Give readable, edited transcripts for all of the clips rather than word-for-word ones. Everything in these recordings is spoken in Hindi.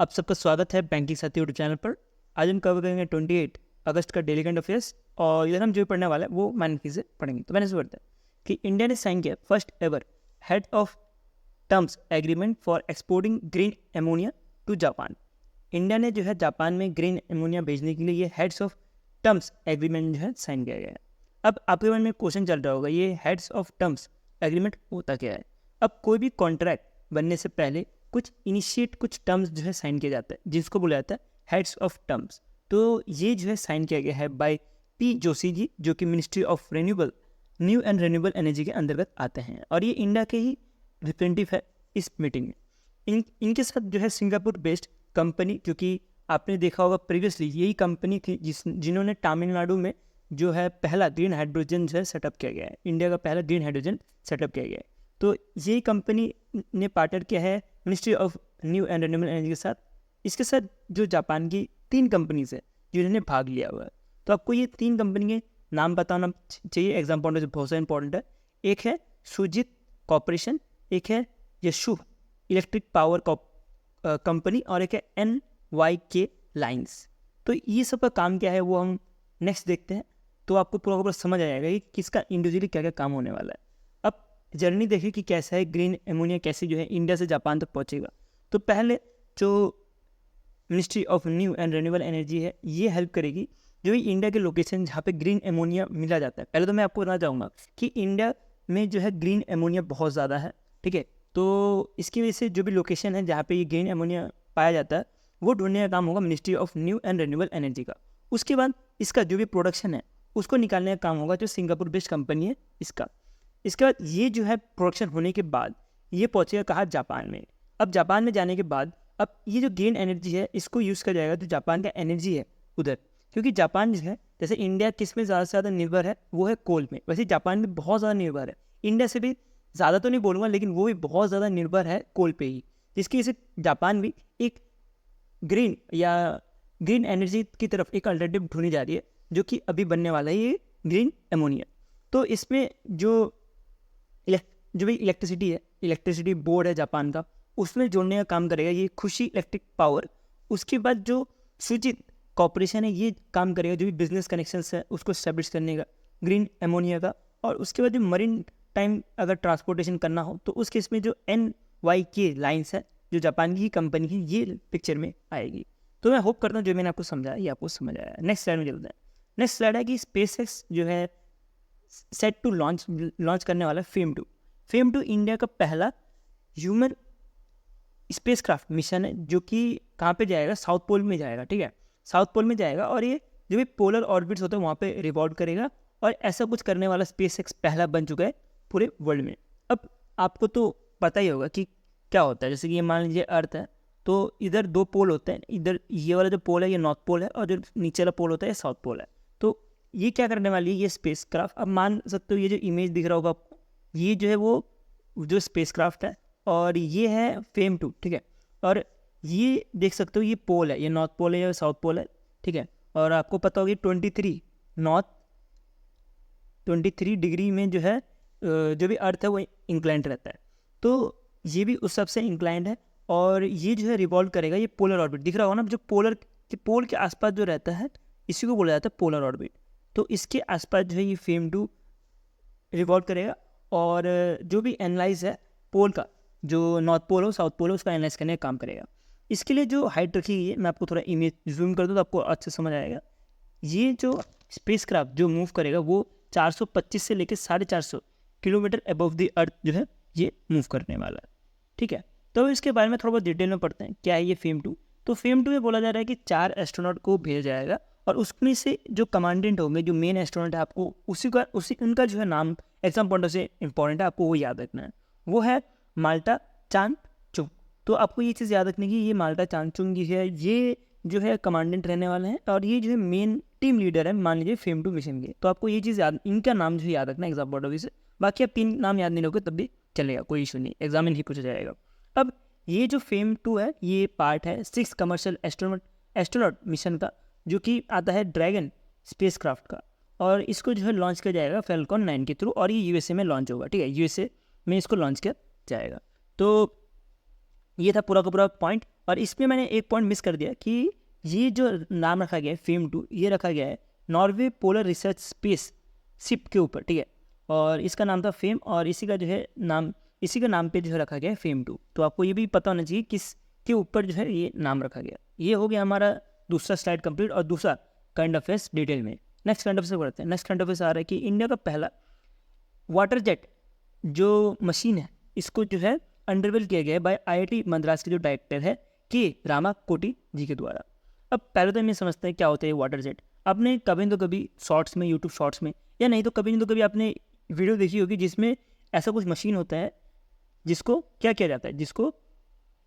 आप सबका स्वागत है बैंकिंग साथी यूट्यूब चैनल पर। आज हम कवर करेंगे 28 अगस्त का डेली करंट अफेयर्स और इधर हम जो पढ़ने वाला है वो मैंने से पढ़ेंगे। तो मैंने से पढ़ते हैं कि इंडिया ने साइन किया first ever head of terms agreement for exporting green ammonia to Japan. India ने जो है जापान में ग्रीन एमोनिया भेजने के लिए ये हेड्स ऑफ टर्म्स एग्रीमेंट जो है साइन किया गया है। अब आपके मन में क्वेश्चन चल रहा होगा, ये हेड्स ऑफ टर्म्स एग्रीमेंट होता क्या है। अब कोई भी कॉन्ट्रैक्ट बनने से पहले कुछ टर्म्स जो है साइन किया जाता है जिसको बोला जाता है हेड्स ऑफ टर्म्स। तो ये जो है साइन किया गया है बाय पी जोशी जी, जो कि ministry of new and renewable energy के अंतर्गत आते हैं और ये इंडिया के ही रिप्रेजेंटेटिव है इस मीटिंग में। इनके साथ जो है सिंगापुर बेस्ड कंपनी, क्योंकि आपने देखा होगा प्रीवियसली यही कंपनी थी जिन्होंने तमिलनाडु में जो है पहला ग्रीन हाइड्रोजन जो है सेटअप किया गया है। इंडिया का पहला ग्रीन हाइड्रोजन सेटअप किया गया है। तो ये कंपनी ने पार्टनर किया है ministry of new and renewable energy के साथ। इसके साथ जो जापान की 3 कंपनीज है जिन्होंने भाग लिया हुआ है। तो आपको ये 3 कंपनी के नाम बताना चाहिए, एग्जाम पॉइंट से बहुत सा इंपॉर्टेंट है। एक है सुजित कॉर्पोरेशन, एक है यशु इलेक्ट्रिक पावर कंपनी और एक है NYK लाइन्स। तो ये सब का काम क्या है वो हम नेक्स्ट देखते हैं, तो आपको पूरा समझ आएगा कि किसका इंडिविजुअली क्या क्या काम होने वाला है। अब जर्नी देखिए कि कैसा है ग्रीन एमोनिया, कैसे जो है इंडिया से जापान तक पहुंचेगा। तो पहले जो ministry of new and renewable energy है ये हेल्प करेगी जो भी इंडिया के लोकेशन जहाँ पे ग्रीन एमोनिया मिला जाता है। पहले तो मैं आपको बताना चाहूँगा कि इंडिया में जो है ग्रीन एमोनिया बहुत ज़्यादा है, ठीक है। तो इसकी वजह से जो भी लोकेशन है जहाँ पे ये ग्रीन एमोनिया पाया जाता है वो ढूंढने का काम होगा ministry of new and renewable energy का। उसके बाद इसका जो भी प्रोडक्शन है उसको निकालने का काम होगा जो सिंगापुर बेस्ड कंपनी है इसका। इसके बाद ये जो है प्रोडक्शन होने के बाद ये पहुँचेगा कहाँ, जापान में। अब जापान में जाने के बाद अब ये जो ग्रीन एनर्जी है इसको यूज़ किया जाएगा जो जापान का एनर्जी है उधर, क्योंकि जापान जो है जैसे इंडिया किस में ज़्यादा से ज़्यादा निर्भर है वो है कोल में, वैसे जापान में बहुत ज़्यादा निर्भर है। इंडिया से भी ज़्यादा तो नहीं बोलूँगा लेकिन वो भी बहुत ज़्यादा निर्भर है कोल पे ही, जिसकी वजह से जापान भी एक ग्रीन एनर्जी की तरफ एक अल्टरनेटिव ढूंढी जा रही है जो कि अभी बनने वाला है ये ग्रीन एमोनिया। तो इसमें जो भी इलेक्ट्रिसिटी बोर्ड है जापान का उसमें जोड़ने का काम करेगा ये खुशी इलेक्ट्रिक पावर। उसके बाद जो सुजित कॉर्पोरेशन है ये काम करेगा जो भी बिजनेस कनेक्शंस है उसको स्टैब्लिश करने का ग्रीन एमोनिया का। और उसके बाद जो मरीन टाइम अगर ट्रांसपोर्टेशन करना हो तो उस केस में जो NYK लाइन्स है जो जापान की कंपनी है ये पिक्चर में आएगी। तो मैं होप करता हूँ जो मैंने आपको समझाया ये आपको समझ आया। नेक्स्ट स्लाइड में चलते हैं। नेक्स्ट स्लाइड है कि SpaceX जो है सेट टू लॉन्च करने वाला फेम टू इंडिया का पहला ह्यूमन स्पेसक्राफ्ट मिशन है जो कि कहाँ पे जाएगा, साउथ पोल में जाएगा, ठीक है। साउथ पोल में जाएगा और ये जो भी पोलर ऑर्बिट्स होते हैं वहाँ पे रिवॉल्व करेगा और ऐसा कुछ करने वाला SpaceX पहला बन चुका है पूरे वर्ल्ड में। अब आपको तो पता ही होगा कि क्या होता है, जैसे कि ये मान लीजिए अर्थ है तो इधर 2 पोल होते हैं, इधर ये वाला जो पोल है ये नॉर्थ पोल है और जो नीचे वाला पोल होता है ये साउथ पोल है। तो ये क्या करने वाली है ये स्पेसक्राफ्ट, अब मान सकते हो ये जो इमेज दिख रहा होगा आपको ये जो है वो जो स्पेसक्राफ्ट है और ये है फेम 2, ठीक है। और ये देख सकते हो ये पोल है, ये नॉर्थ पोल है या साउथ पोल है, ठीक है। और आपको पता होगी 23 डिग्री में जो है जो भी अर्थ है वो इंक्लाइंड रहता है। तो ये भी उस सबसे इंक्लाइंड है और ये जो है रिवॉल्व करेगा, ये पोलर ऑर्बिट दिख रहा होगा ना, जो पोल के आसपास जो रहता है इसी को बोला जाता है पोलर ऑर्बिट। तो इसके आसपास जो है ये फेम 2 रिवॉल्व करेगा और जो भी एनालाइज है पोल का, जो नॉर्थ पोल हो साउथ पोल हो उसका एनालाइज करने का काम करेगा। इसके लिए जो हाइट रखी गई है मैं आपको थोड़ा इमेज जूम कर दूँ तो आपको अच्छे समझ आएगा। ये जो स्पेसक्राफ्ट जो मूव करेगा वो 425 से लेकर 450 किलोमीटर अबव द अर्थ जो है ये मूव करने वाला है, ठीक है। तो इसके बारे में थोड़ा बहुत डिटेल में पढ़ते हैं क्या है ये फेम 2। तो फेम 2 में बोला जा रहा है कि 4 एस्ट्रोनॉट को भेजा जाएगा और उसमें से जो कमांडेंट होंगे, जो मेन एस्ट्रोनॉट है आपको उनका जो है नाम एग्जाम पॉइंट से इंपॉर्टेंट है, आपको वो याद रखना है। वो है माल्टा चांगचुंग। तो आपको ये चीज़ याद रखनी है कि ये माल्टा चांगचुंग जी है, ये जो है कमांडेंट रहने वाले हैं और ये जो है मेन टीम लीडर है मान लीजिए फेम 2 मिशन के। तो आपको ये चीज़ याद, इनका नाम जो है याद रखना है एग्जाम पॉइंट से। बाकी आप 3 नाम याद नहीं रहोगे तब भी चलेगा, कोई इशू नहीं, एग्जाम में नहीं पूछा जाएगा। अब ये जो फेम 2 है ये पार्ट है 6 कमर्शियल एस्ट्रोनॉट मिशन का जो कि आता है ड्रैगन स्पेसक्राफ्ट का और इसको जो है लॉन्च किया जाएगा फैल्कॉन 9 के थ्रू और ये USA में लॉन्च होगा, ठीक है। USA में इसको लॉन्च किया जाएगा। तो ये था पूरा का पूरा पॉइंट। और इसमें मैंने एक पॉइंट मिस कर दिया कि ये जो नाम रखा गया है फेम 2, ये रखा गया है Norway polar research space ship के ऊपर, ठीक है। और इसका नाम था फेम, और इसी का जो है नाम, इसी का नाम पे जो है रखा गया है फेम 2। तो आपको ये भी पता होना चाहिए किस के ऊपर जो है ये नाम रखा गया। ये हो गया हमारा दूसरा स्लाइड कंप्लीट और दूसरा करंट अफेयर्स डिटेल में। नेक्स्ट करंट अफेयर्स बढ़ते हैं। नेक्स्ट करंट अफेयर्स आ रहा है कि इंडिया का पहला वाटर जेट जो मशीन है इसको जो है अंडरवेल किया गया है बाय IIT मद्रास के जो डायरेक्टर है के रामा कोटी जी के द्वारा। अब पहले तो हमें समझते हैं क्या होता है वाटर जेट। आपने कभी न तो कभी शॉर्ट्स में, यूट्यूब शॉर्ट्स में, या नहीं तो कभी न तो कभी आपने वीडियो देखी होगी जिसमें ऐसा कुछ मशीन होता है जिसको क्या किया जाता है, जिसको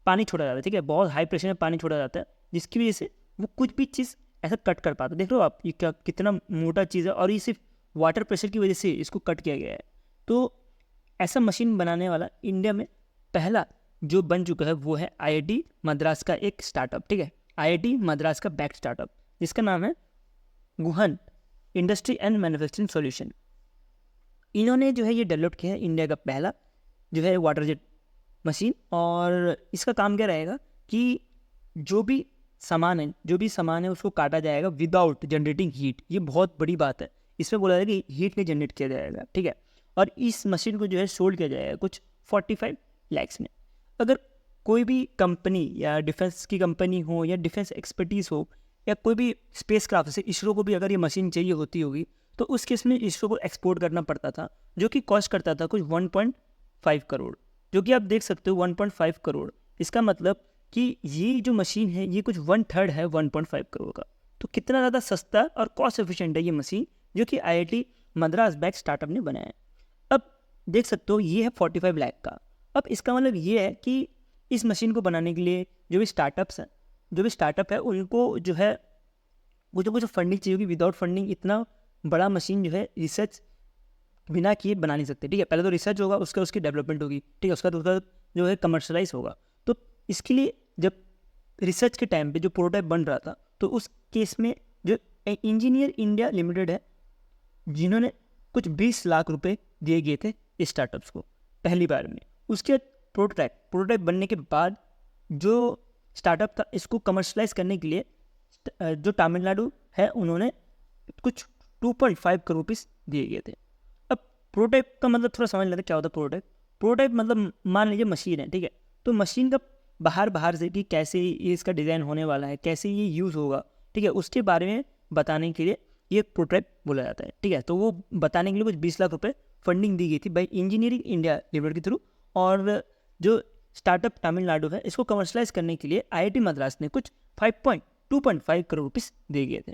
पानी छोड़ा जाता है, ठीक है, बहुत हाई प्रेशर में पानी छोड़ा जाता है, जिसकी वजह से वो कुछ भी चीज़ ऐसा कट कर पाता है। देख लो आप ये क्या कितना मोटा चीज़ है, और ये सिर्फ वाटर प्रेशर की वजह से इसको कट किया गया है। तो ऐसा मशीन बनाने वाला इंडिया में पहला जो बन चुका है वो है IIT मद्रास का एक स्टार्टअप, ठीक है, IIT मद्रास का बैक स्टार्टअप जिसका नाम है गुहन इंडस्ट्री एंड मैन्युफैक्चरिंग सॉल्यूशन। इन्होंने जो है ये डेवलप किया है इंडिया का पहला जो है वाटर जेट मशीन। और इसका काम क्या रहेगा कि जो भी सामान है उसको काटा जाएगा विदाउट जनरेटिंग हीट। ये बहुत बड़ी बात है, इसमें बोला जाएगा कि हीट नहीं जनरेट किया जाएगा, ठीक है। और इस मशीन को जो है सोल्ड किया जाएगा कुछ 45 लाख में। अगर कोई भी कंपनी या डिफेंस की कंपनी हो या डिफेंस एक्सपर्टीज़ हो या कोई भी स्पेस क्राफ्ट, जैसे इसरो को भी अगर ये मशीन चाहिए होती होगी तो उस केस में इसरो को एक्सपोर्ट करना पड़ता था, जो कि कॉस्ट करता था कुछ 1.5 करोड़, जो कि आप देख सकते हो 1.5 करोड़। इसका मतलब कि ये जो मशीन है ये कुछ 1/3 है 1.5 करोड़ का। तो कितना ज़्यादा सस्ता और कॉस्ट एफिशिएंट है ये मशीन, जो कि IIT मद्रास बैक स्टार्टअप ने बनाया है। अब देख सकते हो ये है 45 लाख का। अब इसका मतलब ये है कि इस मशीन को बनाने के लिए जो भी स्टार्टअप है उनको जो है कुछ फंडिंग चाहिए होगी। विदाउट फंडिंग इतना बड़ा मशीन जो है रिसर्च बिना किए बना नहीं सकते, ठीक है। पहले तो रिसर्च होगा, उसकी डेवलपमेंट होगी, ठीक है, उसका जो है कमर्शलाइज होगा। तो इसके लिए जब रिसर्च के टाइम पे जो प्रोटोटाइप बन रहा था तो उस केस में जो इंजीनियर इंडिया लिमिटेड है जिन्होंने कुछ 20 लाख रुपए दिए गए थे स्टार्टअप्स को पहली बार में। उसके प्रोटोटाइप बनने के बाद जो स्टार्टअप था इसको कमर्शलाइज करने के लिए जो तमिलनाडु है उन्होंने कुछ 2.5 करोड़ रुपीस दिए गए थे। अब प्रोटोटाइप का मतलब थोड़ा समझ लेते क्या होता है प्रोटोटाइप मतलब मान लीजिए मशीन है, ठीक है, तो मशीन का बाहर से कि कैसे ये इसका डिज़ाइन होने वाला है, कैसे ये यूज़ होगा, ठीक है, उसके बारे में बताने के लिए ये प्रोटोटाइप बोला जाता है, ठीक है। तो वो बताने के लिए कुछ 20 लाख रुपए फंडिंग दी गई थी बाई इंजीनियरिंग इंडिया लिमिटेड के थ्रू। और जो स्टार्टअप तमिलनाडु है इसको कमर्शलाइज करने के लिए IIT मद्रास ने कुछ 2.5 करोड़ रुपीस दिए गए थे,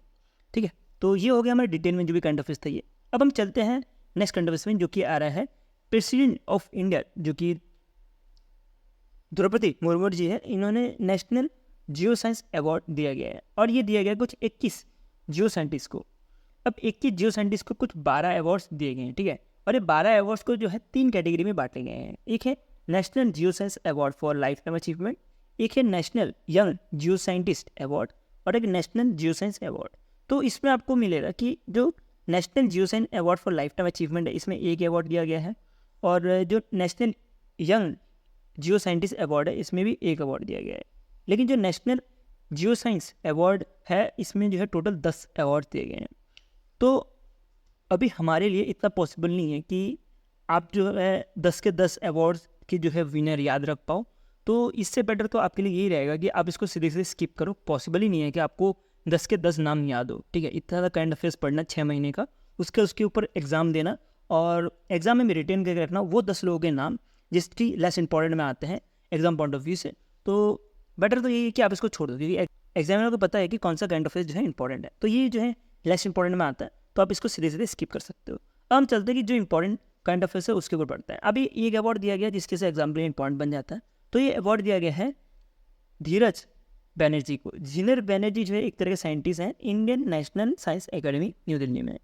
ठीक है। तो ये हो गया हमारे डिटेल में जो भी करंट अफेयर्स था ये। अब हम चलते हैं नेक्स्ट करंट अफेयर्स में, जो कि आ रहा है प्रेसिडेंट ऑफ इंडिया जो कि द्रौपदी मुर्मू जी है। इन्होंने नेशनल जियो साइंस अवार्ड दिया गया है और ये दिया गया कुछ 21 जियो साइंटिस्ट को। अब 21 जियो साइंटिस्ट को कुछ 12 अवार्ड्स दिए गए हैं, ठीक है। और ये 12 अवार्ड्स को जो है 3 कैटेगरी में बांटे गए हैं। एक है national geo science award for life time achievement, एक है नेशनल यंग जियो साइंटिस्ट अवार्ड और एक नेशनल जियो साइंस अवार्ड। तो इसमें आपको मिलेगा कि जो national geo science award for life time achievement है इसमें एक अवार्ड दिया गया है, और जो नेशनल यंग जियो साइंटिस्ट अवार्ड है इसमें भी एक अवार्ड दिया गया है। लेकिन जो नेशनल जियो साइंस अवार्ड है इसमें जो है टोटल 10 अवार्ड दिए गए हैं। तो अभी हमारे लिए इतना पॉसिबल नहीं है कि आप जो है 10 के 10 अवार्ड्स की जो है विनर याद रख पाओ। तो इससे बेटर तो आपके लिए यही रहेगा कि आप इसको सीधे से स्किप करो। पॉसिबल ही नहीं है कि आपको 10 के 10 नाम याद हो, ठीक है। इतना ज़्यादा करंट अफेयर्स पढ़ना 6 महीने का, उसके ऊपर एग्ज़ाम देना और एग्ज़ाम में रिटेन करके रखना वो 10 लोगों के नाम जिसकी लेस इंपॉर्टेंट में आते हैं एग्जाम पॉइंट ऑफ व्यू से। तो बेटर तो यही है कि आप इसको छोड़ दो, क्योंकि एग्जामिनर को पता है कि कौन सा करंट अफेयर्स जो है इंपॉर्टेंट है। तो ये जो है लेस इंपॉर्टेंट में आता है तो आप इसको सीधे स्किप कर सकते हो। अब हम चलते हैं कि जो इंपॉर्टेंट करंट अफेयर्स है उसके ऊपर पढ़ता है। अभी एक अवार्ड दिया गया जिसके से एग्जाम में इंपॉर्टेंट बन जाता है। तो ये अवार्ड दिया गया है धीरज बैनर्जी को। धीरज बैनर्जी जो है एक तरह के साइंटिस्ट हैं Indian national science academy new Delhi में।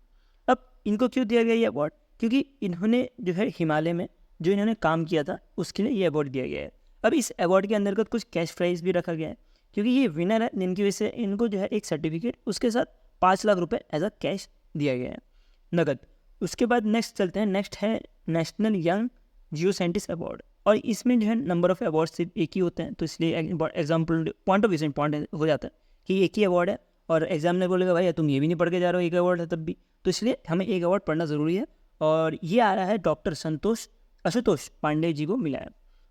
अब इनको क्यों दिया गया ये अवार्ड? क्योंकि इन्होंने जो है हिमालय में जो इन्होंने काम किया था उसके लिए ये अवार्ड दिया गया है। अब इस अवार्ड के अंतर्गत कुछ कैश प्राइज भी रखा गया है, क्योंकि ये विनर है जिनकी वजह से इनको जो है एक सर्टिफिकेट उसके साथ 5 लाख रुपए एज अ कैश दिया गया है नगद। उसके बाद नेक्स्ट चलते हैं। नेक्स्ट है नेशनल यंग जियो साइंटिस्ट अवार्ड। और इसमें जो है नंबर ऑफ अवार्ड सिर्फ एक ही होते हैं, तो इसलिए एग्जाम्पल पॉइंट ऑफ व्यू से इंपॉर्टेंट हो जाता है कि एक ही अवार्ड है, और एग्जाम में बोलेगा भाई तुम ये भी नहीं पढ़ के जा रहे हो, एक अवार्ड है तब भी, तो इसलिए हमें एक अवार्ड पढ़ना ज़रूरी है। और ये आ रहा है डॉक्टर आशुतोष पांडे जी को मिला है।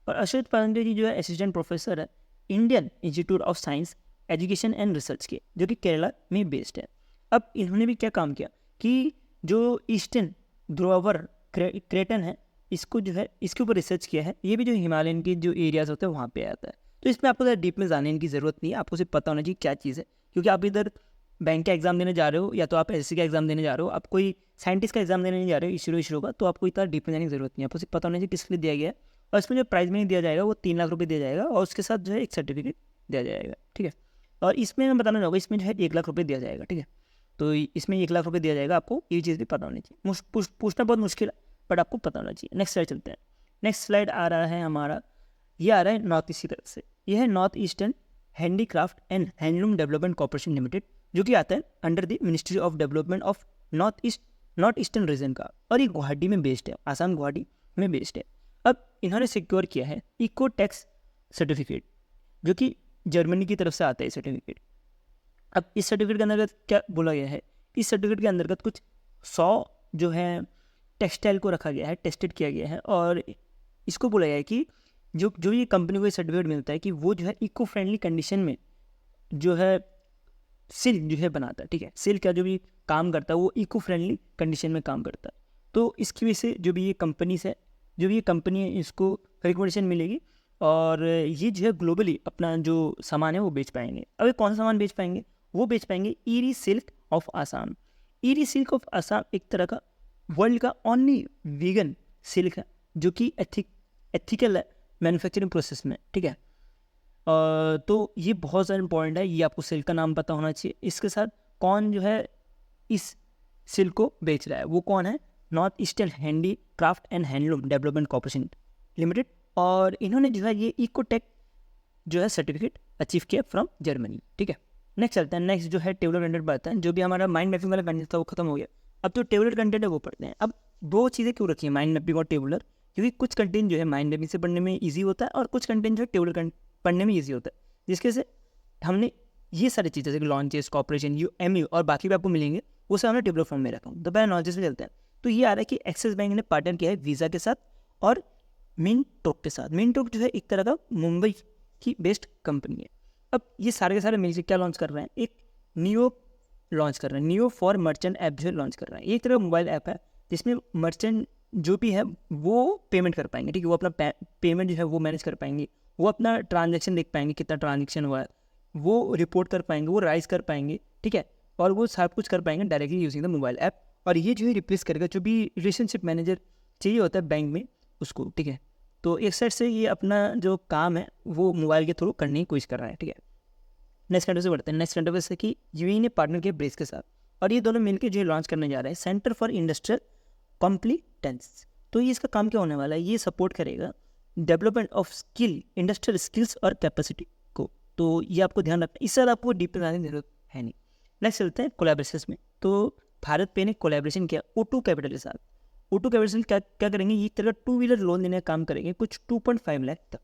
और आशुतोष पांडे जी जो है असिस्टेंट प्रोफेसर है Indian institute of science education and research के, जो कि केरला में बेस्ड है। अब इन्होंने भी क्या काम किया कि जो ईस्टर्न ध्रुवर क्रेटन है, इसको जो है इसके ऊपर रिसर्च किया है। ये भी जो हिमालयन के जो एरियाज होते हैं वहाँ पे आता है। तो इसमें आपको ज़्यादा डीप में जाने की ज़रूरत नहीं है, आपको सिर्फ पता होना चाहिए क्या चीज़ है, क्योंकि आप इधर बैंक का एग्जाम देने जा रहे हो या तो आप एसएससी का एग्जाम देने जा रहे हो, आप कोई साइंटिस्ट का एग्जाम देने नहीं जा रहे हो इसरो का, तो आपको इतना डीप में जाने की जरूरत नहीं है, आपको सिर्फ पता होना चाहिए किस लिए दिया गया है। और इसमें जो प्राइज मनी दिया जाएगा वो 3 लाख रुपये दिया जाएगा, और उसके साथ जो है एक सर्टिफिकेट दिया जाएगा, ठीक है। और इसमें मैं बताना चाहूँगा, इसमें जो है 1 लाख रुपये दिया जाएगा, ठीक है। तो इसमें 1 लाख रुपये दिया जाएगा, आपको ये चीज़ भी पता होनी चाहिए। पूछना बहुत मुश्किल है बट आपको पता होना चाहिए। नेक्स्ट स्लाइड चलते हैं। नेक्स्ट स्लाइड आ रहा है हमारा, ये आ रहा है नॉर्थ ईस्ट की तरफ से। यह है north eastern handicraft and handloom development corporation limited, जो कि आता है under the ministry of development of north eastern region का, और ये गुवाहाटी में बेस्ड है, आसाम गुवाहाटी में बेस्ड है। अब इन्होंने सिक्योर किया है इको टैक्स सर्टिफिकेट, जो कि जर्मनी की तरफ से आता है सर्टिफिकेट। अब इस सर्टिफिकेट के अंतर्गत क्या बोला गया है, इस सर्टिफिकेट के अंतर्गत कुछ 100 जो है टेक्सटाइल को रखा गया है, टेस्टेड किया गया है, और इसको बोला गया है कि जो ये कंपनी को ये सर्टिफिकेट मिलता है कि वो जो है इको फ्रेंडली कंडीशन में जो है सिल्क जो है बनाता है, ठीक है। सिल्क का जो भी काम करता है वो इको फ्रेंडली कंडीशन में काम करता है। तो इसकी वजह से जो भी ये कंपनीज है, जो भी ये कंपनी है, इसको रिकमेंडेशन मिलेगी, और ये जो है ग्लोबली अपना जो सामान है वो बेच पाएंगे। अब ये कौन सा सामान बेच पाएंगे, वो बेच पाएंगे eerie silk of Assam. Eerie silk of Assam एक तरह का वर्ल्ड का ओनली वीगन सिल्क है, जो कि एथिकल है मैन्युफैक्चरिंग प्रोसेस में, ठीक है। तो ये बहुत ज़्यादा इंपॉर्टेंट है, ये आपको सिल्क का नाम पता होना चाहिए। इसके साथ कौन जो है इस सिल्क को बेच रहा है, वो कौन है, north eastern handy craft and handloom development corporation limited. और इन्होंने जो है ये इकोटेक जो है सर्टिफिकेट अचीव किया फ्रॉम जर्मनी, ठीक है। नेक्स्ट चलते हैं। नेक्स्ट जो है टेबलर कंटेंट पर आता है। जो भी हमारा माइंड मैपिंग वाला कंटेंट था वो खत्म हो गया, अब तो टेबलर कंटेंट है वो पढ़ते हैं। अब 2 चीज़ें क्यों रखी है, माइंड मैपिंग और टेबलर, क्योंकि कुछ कंटेंट जो है माइंड मैपिंग से पढ़ने में ईजी होता है, और कुछ कंटेंट जो है टेबलर पढ़ने में ईजी होता है, जिसके से हमने ये सारी चीज़ें जैसे लॉन्चेस, कॉर्पोरेशन, MU और बाकी भी आपको मिलेंगे, वो सब हमने टेबलर फॉर्म में रखा हूँ। तो पहले नॉलेजेस में चलते हैं। तो ये आ रहा है कि एक्सिस बैंक ने पार्टनर किया है वीज़ा के साथ और मिनटोक के साथ। मिनटोक जो है एक तरह का मुंबई की बेस्ड कंपनी है। अब ये सारे के सारे मिलकर क्या लॉन्च कर रहे हैं, एक नियो लॉन्च कर रहे हैं। नियो फॉर मर्चेंट ऐप जो है लॉन्च कर रहे हैं। ये एक तरह का मोबाइल ऐप है जिसमें मर्चेंट जो भी है वो पेमेंट कर पाएंगे, ठीक है। वो अपना पेमेंट जो है वो मैनेज कर पाएंगे, वो अपना ट्रांजैक्शन देख पाएंगे, कितना ट्रांजैक्शन हुआ है वो रिपोर्ट कर पाएंगे, वो राइज कर पाएंगे, ठीक है। और वो सब कुछ कर पाएंगे directly using the mobile app. और ये जो है रिप्लेस करेगा जो भी रिलेशनशिप मैनेजर चाहिए होता है बैंक में उसको, ठीक है। तो एक साइड से ये अपना जो काम है वो मोबाइल के थ्रू करने की कोशिश कर रहा है, ठीक है। नेक्स्ट कंट्री से बढ़ते हैं। नेक्स्ट कंट्री से कि यूएई ने पार्टनर किया ब्रेस के साथ, और ये दोनों मिलकर जो लॉन्च करने जा रहे हैं सेंटर फॉर इंडस्ट्रियल कॉम्प्लीटेंस। तो ये इसका काम क्या होने वाला है, ये सपोर्ट करेगा development of skill, industrial skills और कैपेसिटी को। तो ये आपको ध्यान रखना, इस साथ आपको डीप में जाने की जरूरत है नहीं। नेक्स्ट चलते हैं कोलैबोरेशंस में। तो भारत पे ने कोलैबोरेशन किया O2 कैपिटल के साथ। O2 कैपिटल क्या करेंगे, ये तरह 2 व्हीलर लोन देने का काम करेंगे कुछ 2.5 लाख तक।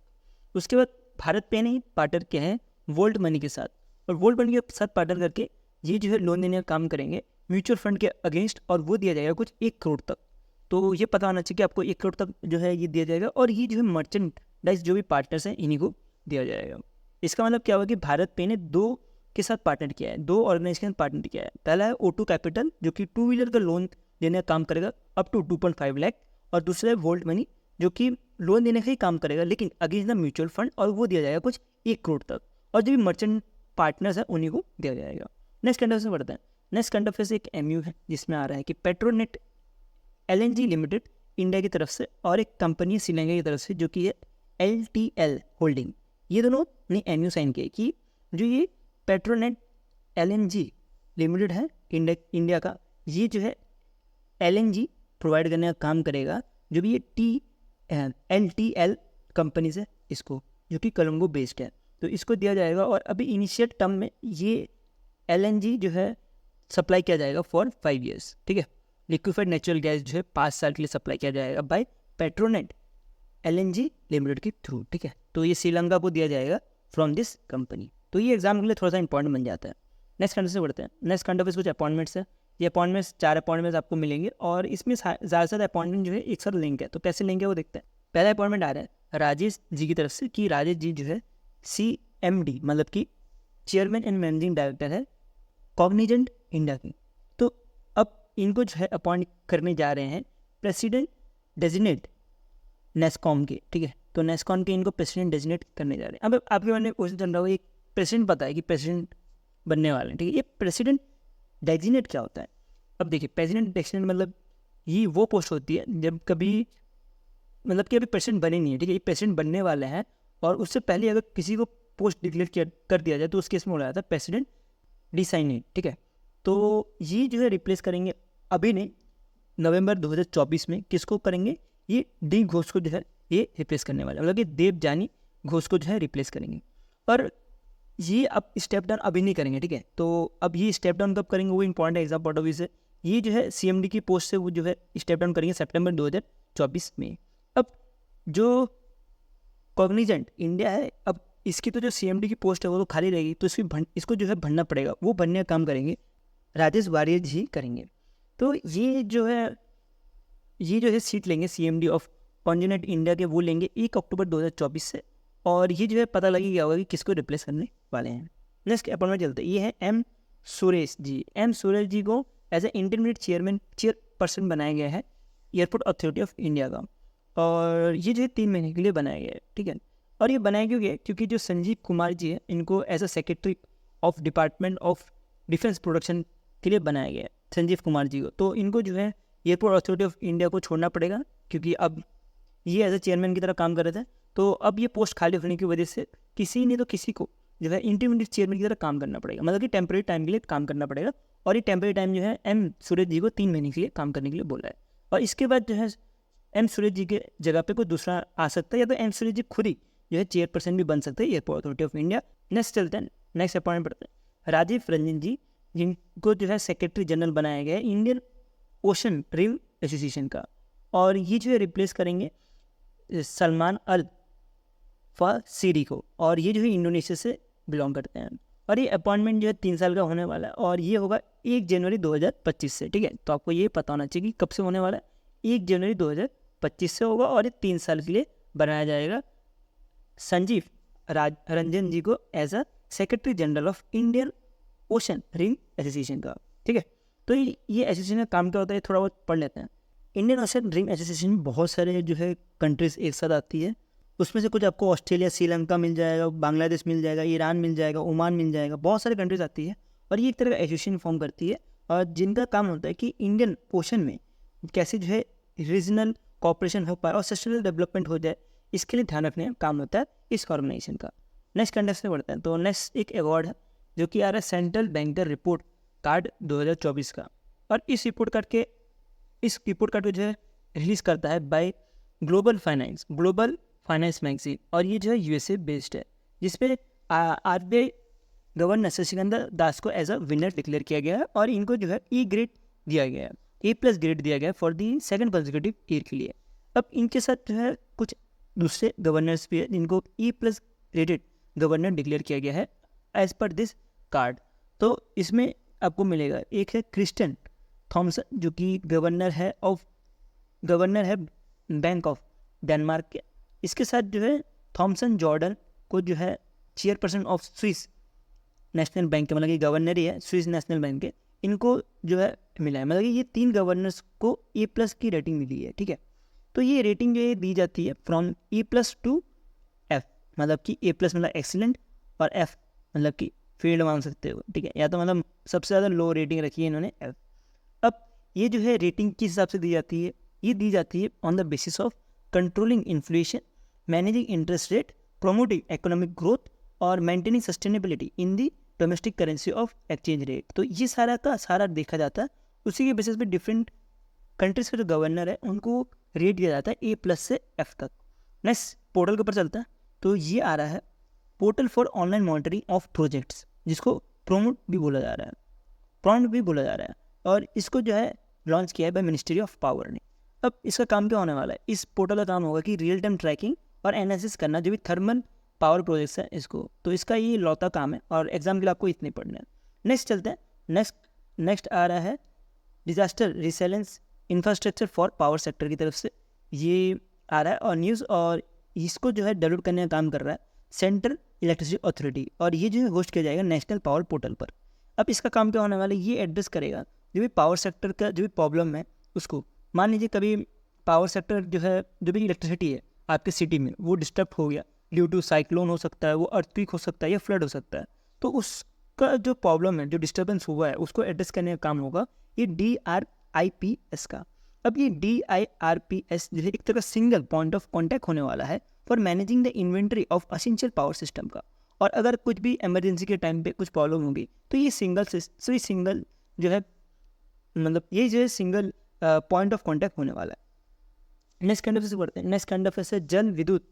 उसके बाद भारत पे ने पार्टनर किया है वर्ल्ड मनी के साथ, और वर्ल्ड मनी के साथ पार्टनर करके ये जो है लोन देने का काम करेंगे म्यूचुअल फंड के अगेंस्ट, और वो दिया जाएगा कुछ 1 करोड़ तक। तो ये पता होना चाहिए कि आपको 1 करोड़ तक जो है ये दिया जाएगा, और ये जो है मर्चेंडाइज जो भी पार्टनर्स हैं इन्हीं को दिया जाएगा। इसका मतलब क्या हुआ कि भारत पे ने 2 के साथ पार्टनर किया है, 2 ऑर्गेनाइजेशन के साथ पार्टनर किया है। पहला है O2 कैपिटल जो कि 2 व्हीलर का लोन देने का काम करेगा अप टू 2.5 लाख, और दूसरा है वर्ल्ड मनी जो कि लोन देने का ही काम करेगा लेकिन अगेंस्ट द म्यूचुअल फंड, और वो दिया जाएगा कुछ 1 करोड़ तक, और जो भी मर्चेंट पार्टनर्स हैं उन्हीं को दिया जाएगा। नेक्स्ट कंट्री से बढ़ते हैं। नेक्स्ट कंट्री से एक MU है जिसमें आ रहा है कि पेट्रोनेट LNG लिमिटेड इंडिया की तरफ से, और एक कंपनी है श्रीलंका की तरफ से जो कि है LTL होल्डिंग। ये दोनों ने MU साइन किया कि जो ये पेट्रोनेट LNG लिमिटेड है इंडिया का, ये जो है LNG प्रोवाइड करने का काम करेगा, जो भी ये LTL कंपनी से इसको, जो कि कोलंबो बेस्ड है, तो इसको दिया जाएगा। और अभी इनिशियल टर्म में ये LNG जो है सप्लाई किया जाएगा फॉर 5 ईयर्स, ठीक है। लिक्विफाइड नेचुरल गैस जो है 5 साल के लिए सप्लाई किया जाएगा बाय पेट्रोनेट LNG लिमिटेड के थ्रू, ठीक है। तो ये श्रीलंका को दिया जाएगा फ्रॉम दिस कंपनी। तो ये एग्जाम के लिए थोड़ा सा इंपॉर्टेंट बन जाता है। नेक्स्ट कंट्री से बढ़ते हैं। नेक्स्ट कंट्री ऑफिस कुछ अपॉइंटमेंट्स है। ये अपॉइंटमेंट्स 4 अपॉइंटमेंट्स आपको मिलेंगे और इसमें ज़्यादा से ज़्यादा अपॉइंटमेंट जो है एक साथ लिंक है। तो कैसे लिंक है वो देखते हैं। पहला अपॉइंटमेंट आ रहा है राजेश जी की तरफ से कि राजेश जी जो है CMD मतलब कि चेयरमैन एंड मैनेजिंग डायरेक्टर है कॉग्निजेंट इंडिया की। तो अब इनको जो है अपॉइंट करने जा रहे हैं प्रेसिडेंट डेजिग्नेट नेस्कॉम के, ठीक है। तो नेस्कॉम के इनको प्रेसिडेंट डेजिग्नेट करने जा रहे हैं। अब आपके मन में क्वेश्चन चल रहा होगा, ये प्रेसिडेंट पता है कि प्रेसिडेंट बनने वाले हैं, ठीक है। ये प्रेसिडेंट डेजिग्नेट क्या होता है? अब देखिए, प्रेसिडेंट डेजिग्नेट मतलब ये वो पोस्ट होती है जब कभी मतलब कि अभी प्रेसिडेंट बने नहीं है, ठीक है। ये प्रेसिडेंट बनने वाले हैं और उससे पहले अगर किसी को पोस्ट डिक्लेयर कर दिया जाए तो उस केस में बोला जाता है प्रेसिडेंट डिसाइनेट, ठीक है। तो ये जो है रिप्लेस करेंगे अभी नहीं, नवंबर 2024 में किसको करेंगे? ये डी घोष को जो है ये रिप्लेस करने वाले, मतलब कि देवजानी घोष को जो है रिप्लेस करेंगे। पर ये अब स्टेप डाउन अभी नहीं करेंगे, ठीक है। तो अब ये स्टेप डाउन कब करेंगे वो इंपॉर्टेंट है एग्जाम पॉइंट ऑफ व्यू से। ये जो है CMD की पोस्ट से वो जो है स्टेप डाउन करेंगे सितंबर 2024 में। अब जो कॉग्निजेंट इंडिया है, अब इसकी तो जो CMD की पोस्ट है वो तो खाली रहेगी, तो इसको जो है भरना पड़ेगा। वो भरने का काम करेंगे राजेश वारियर जी करेंगे। तो ये जो है सीट लेंगे CMD ऑफ कॉन्जिनेंट इंडिया के, वो लेंगे 1 अक्टूबर 2024 से। और ये जो है पता लगी गया होगा कि किसको रिप्लेस करने वाले हैं। नेक्स्ट अपॉइंटमेंट चलते हैं। ये है M सुरेश जी। M सुरेश जी को एज ए इंटरमीडिएट चेयरपर्सन बनाया गया है एयरपोर्ट अथॉरिटी ऑफ इंडिया का। और ये जो है 3 महीने के लिए बनाया गया है, ठीक है। और ये बनाया क्यों गया? क्योंकि जो संजीव कुमार जी है इनको as a secretary of department of defence production के लिए बनाया गया है, संजीव कुमार जी को। तो इनको जो है एयरपोर्ट अथॉरिटी ऑफ इंडिया को छोड़ना पड़ेगा, क्योंकि अब ये एज ए चेयरमैन की तरह काम कर रहे थे। तो अब ये पोस्ट खाली होने की वजह से किसी ने तो किसी को जो है इंटरमीडिएट चेयरमैन की तरह काम करना पड़ेगा, मतलब कि टेम्परेरी टाइम के लिए काम करना पड़ेगा। और ये टेम्परेरी टाइम जो है M सुरेश जी को 3 महीने के लिए काम करने के लिए बोला है। और इसके बाद जो है M सुरेश जी के जगह पे कोई दूसरा आ सकता है, या तो M सुरेश जी खुद ही जो है चेयरपर्सन भी बन सकते हैं airport authority of India. Next चलते हैं, नेक्स्ट अपॉइंटमेंट पढ़ते हैं राजीव रंजन जी, जिनको जो है सेक्रेटरी जनरल बनाया गया है इंडियन ओशन रिम एसोसिएशन का। और ये जो है रिप्लेस करेंगे सलमान अल फासीरी को, और ये जो है इंडोनेशिया से बिलोंग करते हैं। और ये अपॉइंटमेंट जो है 3 साल का होने वाला है और ये होगा 1 जनवरी 2025 से, ठीक है। तो आपको ये पता होना चाहिए कि कब से होने वाला है, 1 जनवरी 2025 से होगा। और ये 3 साल के लिए बनाया जाएगा संजीव रंजन जी को as a secretary general of Indian Ocean Rim Association का, ठीक है। तो ये एसोसिएशन का काम क्या होता है थोड़ा बहुत पढ़ लेते हैं। इंडियन ओशन रिम एसोसिएशन में बहुत सारे जो है कंट्रीज एक साथ आती है। उसमें से कुछ आपको ऑस्ट्रेलिया, श्रीलंका मिल जाएगा, बांग्लादेश मिल जाएगा, ईरान मिल जाएगा, ओमान मिल जाएगा, बहुत सारे कंट्रीज आती है। और ये एक तरह का एसोसिएशन फॉर्म करती है और जिनका काम होता है कि इंडियन ओशन में कैसे जो है रीजनल कॉपरेशन हो पाए और सस्टेनेबल डेवलपमेंट हो जाए, इसके लिए ध्यान रखने का काम होता है इस ऑर्गेनाइजेशन का। नेक्स्ट कंटेक्स्ट में बढ़ते हैं। तो नेक्स्ट एक अवार्ड है जो कि आ रहा है सेंट्रल बैंकर रिपोर्ट कार्ड 2024 का। और इस रिपोर्ट कार्ड को जो है रिलीज़ करता है बाय ग्लोबल फाइनेंस मैगजीन। और ये जो है USA बेस्ड है, जिसपे RBI गवर्नर शशिकांत दास को एज अ विनर डिक्लेयर किया गया है। और इनको जो है E ग्रेड दिया गया है, A+ ग्रेड दिया गया है for the 2nd consecutive year के लिए। अब इनके साथ जो है कुछ दूसरे गवर्नर्स भी है जिनको E+ रेटेड गवर्नर डिक्लेयर किया गया है एज पर दिस कार्ड। तो इसमें आपको मिलेगा, एक है क्रिस्टन थॉमसन जो कि गवर्नर है बैंक ऑफ डेनमार्क के। इसके साथ जो है थॉमसन जॉर्डन को जो है chairperson of Swiss national bank के, मतलब कि गवर्नर ही है स्विस नेशनल बैंक के, इनको जो है मिला है। मतलब कि ये 3 गवर्नर्स को A+ की रेटिंग मिली है, ठीक है। तो ये रेटिंग जो है दी जाती है फ्रॉम E+ टू F, मतलब कि A+ मतलब एक्सीलेंट और F मतलब कि फील्ड मान सकते हो, ठीक है। या तो मतलब सबसे ज़्यादा लो रेटिंग रखी है इन्होंने F। अब ये जो है रेटिंग किस हिसाब से दी जाती है? ये दी जाती है on the basis of controlling inflation, managing interest rate, promoting economic growth और maintaining sustainability in the domestic currency of exchange rate. तो ये सारा का सारा देखा जाता है, उसी के बेसिस पे डिफरेंट कंट्रीज़ के जो गवर्नर है उनको रेट दिया जाता है A+ से F तक। नेक्स्ट पोर्टल के ऊपर चलता है। तो ये आ रहा है portal for online monitoring of projects, जिसको प्रोमोट भी बोला जा रहा है और इसको जो है लॉन्च किया है बाय मिनिस्ट्री ऑफ पावर ने। अब इसका काम क्या होने वाला है, इस पोर्टल का काम होगा कि रियल टाइम ट्रैकिंग और एनालिसिस करना जो भी थर्मल पावर प्रोजेक्ट्स है इसको, तो इसका ये लौता काम है और एग्जाम के लिए आपको इतने पढ़ना है। नेक्स्ट चलते हैं, नेक्स्ट आ रहा है disaster resilience infrastructure for power sector की तरफ से ये आ रहा है और न्यूज़, और इसको जो है डेवलप करने का काम कर रहा है सेंट्रल इलेक्ट्रिसिटी अथॉरिटी, और ये जो है होस्ट किया जाएगा नेशनल पावर पोर्टल पर। अब इसका काम क्या होने वाला है, ये एड्रेस करेगा जो भी पावर सेक्टर का जो भी प्रॉब्लम है उसको। मान लीजिए कभी पावर सेक्टर जो है, जो भी इलेक्ट्रिसिटी है आपके सिटी में वो डिस्टर्ब हो गया ड्यू टू साइक्लोन हो सकता है, वो अर्थक्वेक हो सकता है या फ्लड हो सकता है, तो उसका जो प्रॉब्लम है, जो डिस्टर्बेंस हुआ है उसको एड्रेस करने का काम होगा ये DRIPS का। अब ये DIRPS जो है एक तरह का सिंगल पॉइंट ऑफ कॉन्टैक्ट होने वाला है for managing the inventory of essential power system का, और अगर कुछ भी इमरजेंसी के टाइम पे कुछ प्रॉब्लम होगी तो ये सिंगल जो है मतलब ये जो है सिंगल पॉइंट ऑफ कॉन्टैक्ट होने वाला है। नेक्स्ट काइंड ऑफ से पढ़ते हैं, नेक्स्ट काइंड ऑफ है जल विद्युत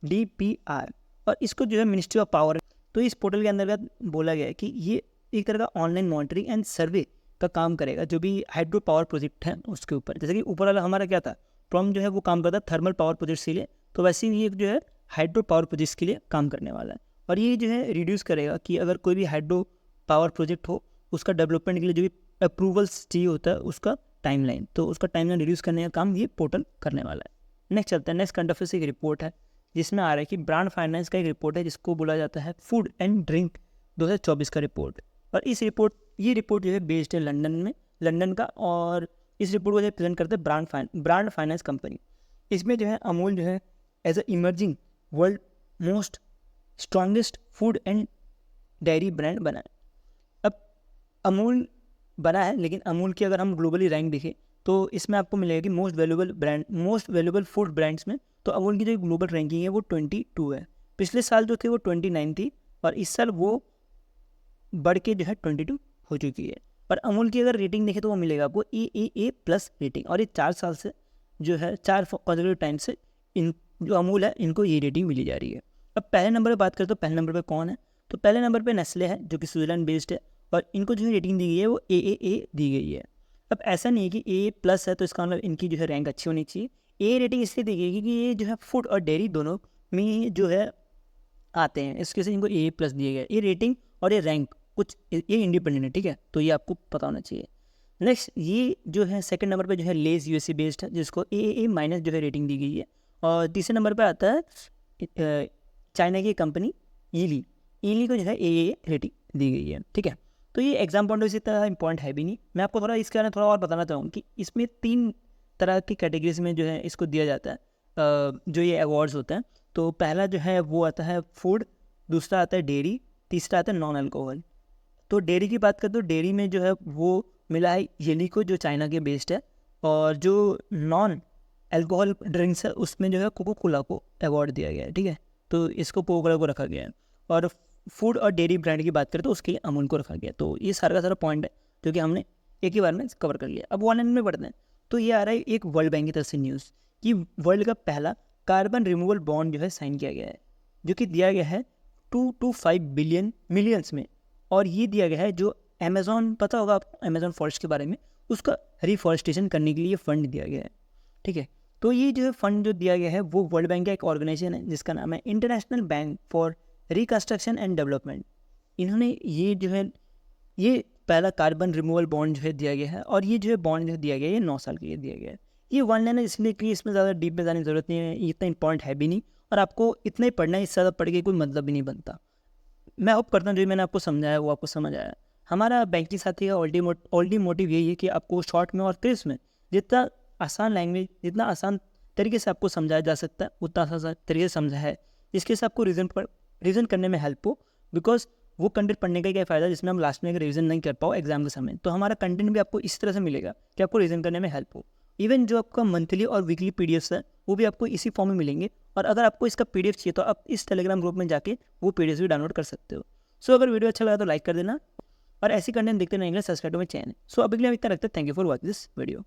DPR, और इसको जो है मिनिस्ट्री ऑफ पावर, तो इस पोर्टल के अंतर्गत बोला गया है कि ये एक तरह का ऑनलाइन मॉनिटरिंग एंड सर्वे का काम करेगा जो भी हाइड्रो पावर प्रोजेक्ट है उसके ऊपर। जैसे कि ऊपर वाला हमारा क्या था प्रॉम जो है वो काम करता है थर्मल पावर प्रोजेक्ट्स के लिए, तो वैसे ही ये जो है हाइड्रो पावर प्रोजेक्ट्स के लिए काम करने वाला है, और ये जो है रिड्यूस करेगा कि अगर कोई भी हाइड्रो पावर प्रोजेक्ट हो उसका डेवलपमेंट के लिए जो भी अप्रूवल्स चाहिए होता है उसका टाइमलाइन, तो उसका टाइमलाइन रिड्यूस करने का काम ये पोर्टल करने वाला है। नेक्स्ट चलता है, नेक्स्ट करंट अफेयर्स एक रिपोर्ट है जिसमें आ रहा है कि ब्रांड फाइनेंस का एक रिपोर्ट है जिसको बोला जाता है फूड एंड ड्रिंक 2024 का रिपोर्ट, और ये रिपोर्ट जो है बेस्ड है लंदन का, और इस रिपोर्ट को जो प्रेजेंट करते हैं ब्रांड फाइनेंस कंपनी। इसमें जो है अमूल जो है as a emerging world most strongest food and dairy brand बना है। अब अमूल बना है, लेकिन अमूल की अगर हम ग्लोबली रैंक देखें तो इसमें आपको मिलेगा कि मोस्ट वैल्यूबल फूड ब्रांड्स में तो अमूल की जो ग्लोबल रैंकिंग है वो 22 है। पिछले साल जो थे वो 29 थी, और इस साल वो बढ़ के जो है 22 हो चुकी है। पर अमूल की अगर रेटिंग देखें तो वो मिलेगा आपको AAA+ रेटिंग, और ये 4 साल से जो है 4 कॉन्सेक्यूटिव टाइम से इन जो अमूल है इनको ये रेटिंग मिली जा रही है। अब पहले नंबर पर बात करें तो पहले नंबर पर कौन है, तो पहले नंबर पर नेस्ले है जो कि स्विट्जरलैंड बेस्ड है, और इनको जो रेटिंग दी गई है वो AAA दी गई है। अब ऐसा नहीं है कि A+ है तो इसका मतलब इनकी जो है रैंक अच्छी होनी चाहिए। A रेटिंग इसलिए दी गई कि ये जो है फूड और डेयरी दोनों में जो है आते हैं, इसके से इनको A+ दिया गया। ये रेटिंग और ये रैंक कुछ ये इंडिपेंडेंट है, ठीक है, तो ये आपको पता होना चाहिए। नेक्स्ट ये जो है सेकंड नंबर पे जो है लेस USA बेस्ड है जिसको AAA- जो है रेटिंग दी गई है, और तीसरे नंबर पे आता है चाइना की कंपनी ईली को जो है AAA रेटिंग दी गई है, ठीक है। तो ये एग्जाम पॉइंट ऑफ इतना इंपॉर्टेंट है भी नहीं। मैं आपको थोड़ा इसके बारे में थोड़ा और बताना चाहूँगा कि इसमें 3 तरह की कैटेगरीज में जो है इसको दिया जाता है जो ये अवार्ड्स होते हैं। तो पहला जो है वो आता है फूड, दूसरा आता है डेयरी, तीसरा आता है नॉन अल्कोहल। तो डेयरी की बात करें तो डेयरी में जो है वो मिला है येली को जो चाइना के बेस्ड है, और जो नॉन अल्कोहल ड्रिंक्स है उसमें जो है कोको कोला को अवार्ड दिया गया है, ठीक है, तो इसको कोको कोला को रखा गया है। और फूड और डेयरी ब्रांड की बात करें तो उसके लिए अमूल को रखा गया। तो ये सारा का सारा पॉइंट है जो कि हमने एक ही बार में कवर कर लिया। अब 1 में बढ़ते हैं, तो ये आ रहा है एक वर्ल्ड बैंक की तरफ से न्यूज़ कि वर्ल्ड का पहला कार्बन रिमूवल बॉन्ड जो है साइन किया गया है, जो कि दिया गया है 2 to 5 मिलियंस में, और ये दिया गया है जो अमेज़ॉन, पता होगा आपको अमेज़ॉन फॉरेस्ट के बारे में, उसका रिफॉरेस्टेशन करने के लिए फंड दिया गया है, ठीक है। तो ये जो है फंड जो दिया गया है वो वर्ल्ड बैंक का एक ऑर्गेनाइजेशन है जिसका नाम है international bank for reconstruction and development. इन्होंने ये जो है ये पहला कार्बन रिमूवल बॉन्ड जो है दिया गया है, और ये जो है बॉन्ड जो दिया गया है ये 9 साल के लिए दिया गया है। ये 1 लाइन है इसलिए कि इसमें ज़्यादा डीप में जाने की ज़रूरत नहीं है, ये इतना इंपॉर्टेंट है भी नहीं, और आपको इतना ही पढ़ना है, इससे ज़्यादा पढ़ के कोई मतलब भी नहीं बनता। मैं होप करता हूँ जो मैंने आपको समझाया वो आपको समझ आया। हमारा बैंकिंग साथी का ऑल्टी मोटिव यही है कि आपको शॉर्ट में और क्रिस्प में जितना आसान लैंग्वेज, जितना आसान तरीके से आपको समझाया जा सकता है उतना आसान तरीके से समझाया है, जिसके से आपको रिविज़न करने में हेल्प हो। बिकॉज वो कंटेंट पढ़ने का क्या फ़ायदा जिसमें हम लास्ट में अगर रिविज़न नहीं कर पाओ एग्जाम के समय, तो हमारा कंटेंट भी आपको इस तरह से मिलेगा कि आपको रिविज़न करने में हेल्प हो। इवन जो आपका मंथली और वीकली PDFs है वो भी आपको इसी फॉर्म में मिलेंगे, और अगर आपको इसका PDF चाहिए तो आप इस टेलीग्राम ग्रुप में जाके वो PDFs भी डाउनलोड कर सकते हो। सो अगर वीडियो अच्छा लगा तो लाइक कर देना, और ऐसी कंटेंट देखते रहेंगे सब्सक्राइब टू माय चैनल। सो अभी के लिए इतना रखते हैं। Thank you for watching this video.